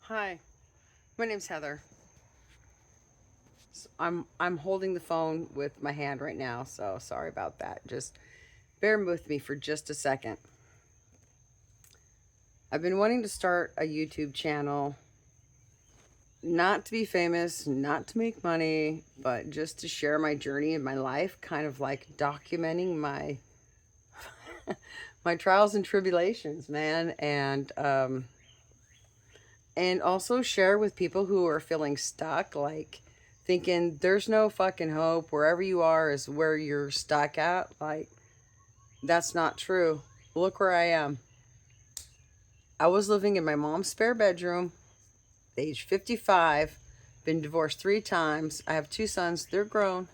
Hi, my name's Heather. I'm holding the phone with my hand right now, so sorry about that. Just bear with me for just a second. I've been wanting to start a YouTube channel, not to be famous, not to make money, but just to share my journey in my life, kind of like documenting my my trials and tribulations, man, and also share with people who are feeling stuck, like thinking there's no fucking hope. Wherever you are is where you're stuck at. Like, that's not true. Look where I am. I was living in my mom's spare bedroom, age 55, been divorced 3 times. I have 2 sons, they're grown.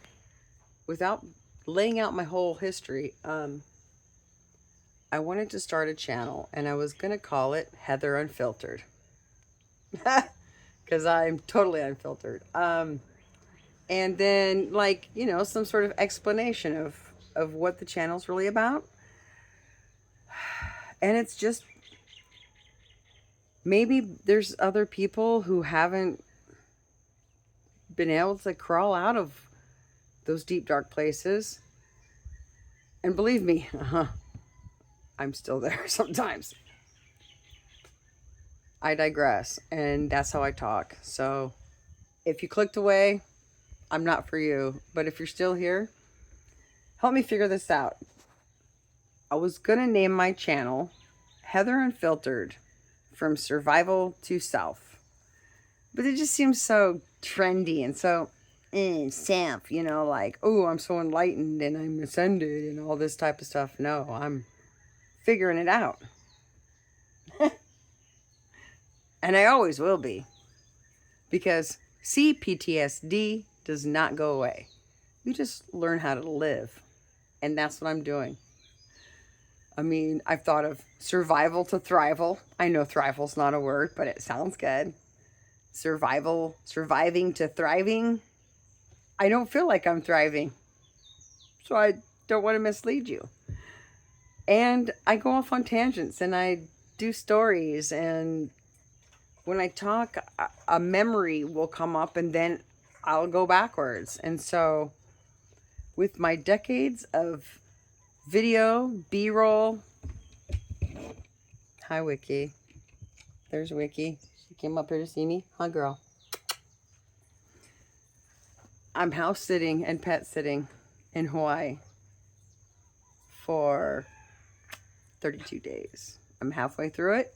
Without laying out my whole history, I wanted to start a channel and I was going to call it Heather Unfiltered. Because I'm totally unfiltered. And then, like, some sort of explanation of what the channel's really about. And it's just, maybe there's other people who haven't been able to crawl out of those deep dark places. And believe me, I'm still there sometimes. I digress, and that's how I talk. So if you clicked away, I'm not for you. But if you're still here, help me figure this out. I was gonna name my channel Heather Unfiltered, from survival to self. But it just seems so trendy and so self, like, oh, I'm so enlightened and I'm ascended and all this type of stuff. No, I'm figuring it out. And I always will be. Because CPTSD does not go away. You just learn how to live. And that's what I'm doing. I mean, I've thought of survival to thrival. I know thrival's not a word, but it sounds good. Surviving to thriving. I don't feel like I'm thriving. So I don't want to mislead you. And I go off on tangents and I do stories. And when I talk, a memory will come up and then I'll go backwards. And so with my decades of video, B-roll. Hi, Wiki. There's Wiki. She came up here to see me. Hi, girl. I'm house sitting and pet sitting in Hawaii for 32 days. I'm halfway through it.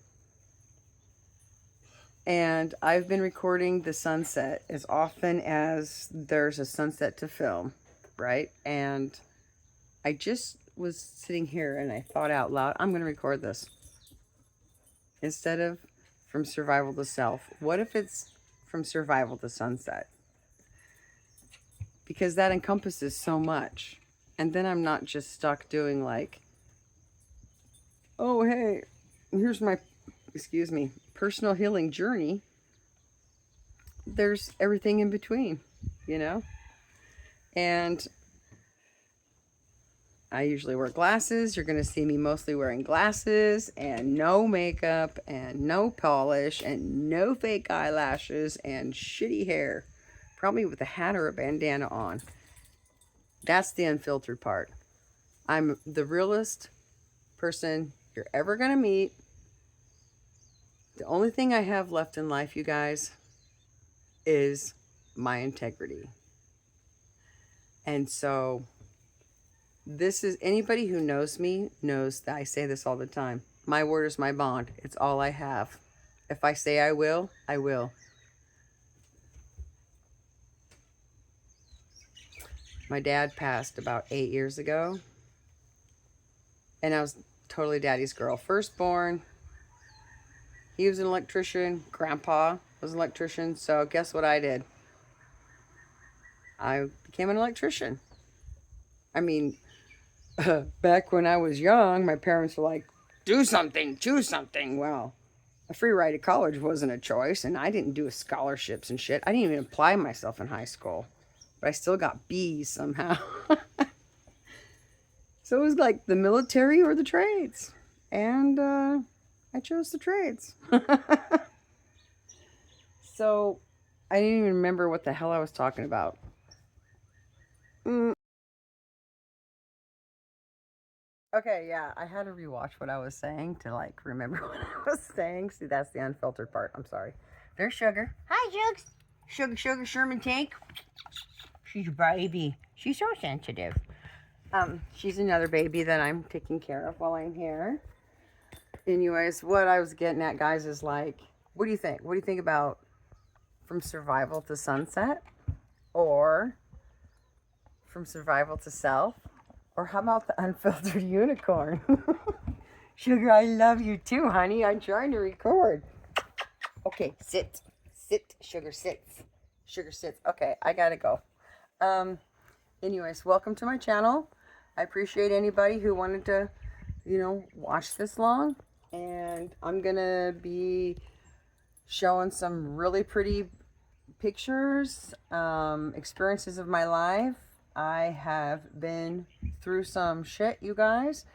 And I've been recording the sunset as often as there's a sunset to film, right? And I just was sitting here and I thought out loud, I'm going to record this. Instead of from survival to self, what if it's from survival to sunset? Because that encompasses so much. And then I'm not just stuck doing like, oh, hey, here's my, personal healing journey. There's everything in between, And I usually wear glasses. You're going to see me mostly wearing glasses and no makeup and no polish and no fake eyelashes and shitty hair. Probably with a hat or a bandana on. That's the unfiltered part. I'm the realest person you're ever going to meet. The only thing I have left in life, you guys, is my integrity. And so this is, anybody who knows me knows that I say this all the time. My word is my bond. It's all I have. If I say I will, I will. My dad passed about 8 years ago. And I was totally daddy's girl. Firstborn. He was an electrician. Grandpa was an electrician. So guess what I did? I became an electrician. I mean, back when I was young, my parents were like, do something, choose something. Well, a free ride to college wasn't a choice, and I didn't do scholarships and shit. I didn't even apply myself in high school, but I still got B's somehow. So it was like the military or the trades, and I chose the trades. So, I didn't even remember what the hell I was talking about. Okay, yeah, I had to rewatch what I was saying to like remember what I was saying. See, that's the unfiltered part. I'm sorry. There's Sugar. Hi, Jugs. Sugar, Sherman Tank. She's a baby. She's so sensitive. She's another baby that I'm taking care of while I'm here. Anyways, what I was getting at, guys, is like, what do you think? What do you think about From Survival to Sunset? Or From Survival to Self? Or how about the Unfiltered Unicorn? Sugar, I love you too, honey. I'm trying to record. Okay, sit. Sit, Sugar, sits. Sugar sits. Okay, I gotta go. Anyways, welcome to my channel. I appreciate anybody who wanted to, watch this long. And I'm gonna be showing some really pretty pictures, experiences of my life. I have been through some shit, you guys,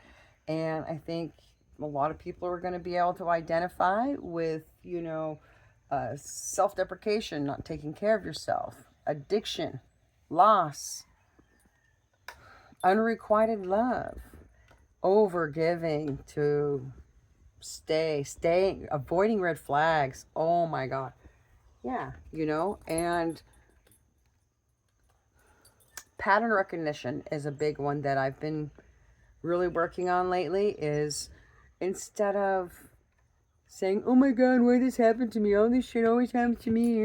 and I think a lot of people are going to be able to identify with, self-deprecation, not taking care of yourself, addiction, loss, unrequited love, over-giving to staying, avoiding red flags. Oh my God. Yeah, and pattern recognition is a big one that I've been really working on lately. Is instead of saying, oh my God, why this happened to me? All this shit always happens to me.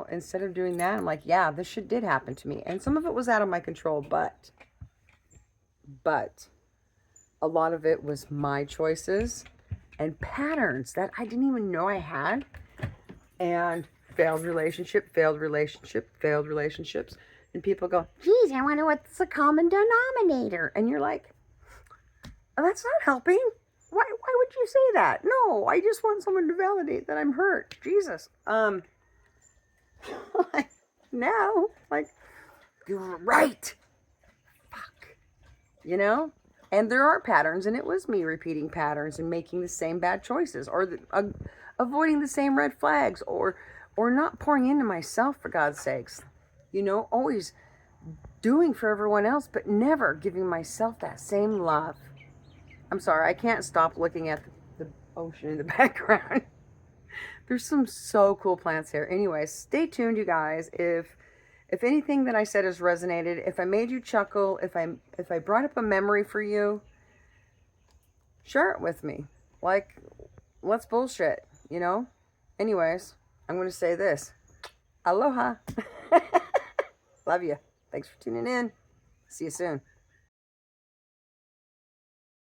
Instead of doing that, I'm like, yeah, this shit did happen to me. And some of it was out of my control, but a lot of it was my choices and patterns that I didn't even know I had. And failed relationship, failed relationship, failed relationships. And people go, geez, I wonder what's the common denominator. And you're like, oh, that's not helping. Why would you say that? No, I just want someone to validate that I'm hurt. Jesus. Now, you're right. Fuck. And there are patterns, and it was me repeating patterns and making the same bad choices, or avoiding the same red flags, or not pouring into myself, for God's sakes. Always doing for everyone else, but never giving myself that same love. I'm sorry, I can't stop looking at the ocean in the background. There's some so cool plants here. Anyways, stay tuned, you guys. If anything that I said has resonated, if I made you chuckle, if I brought up a memory for you, share it with me. Let's bullshit, Anyways, I'm going to say this. Aloha. Love you. Thanks for tuning in. See you soon.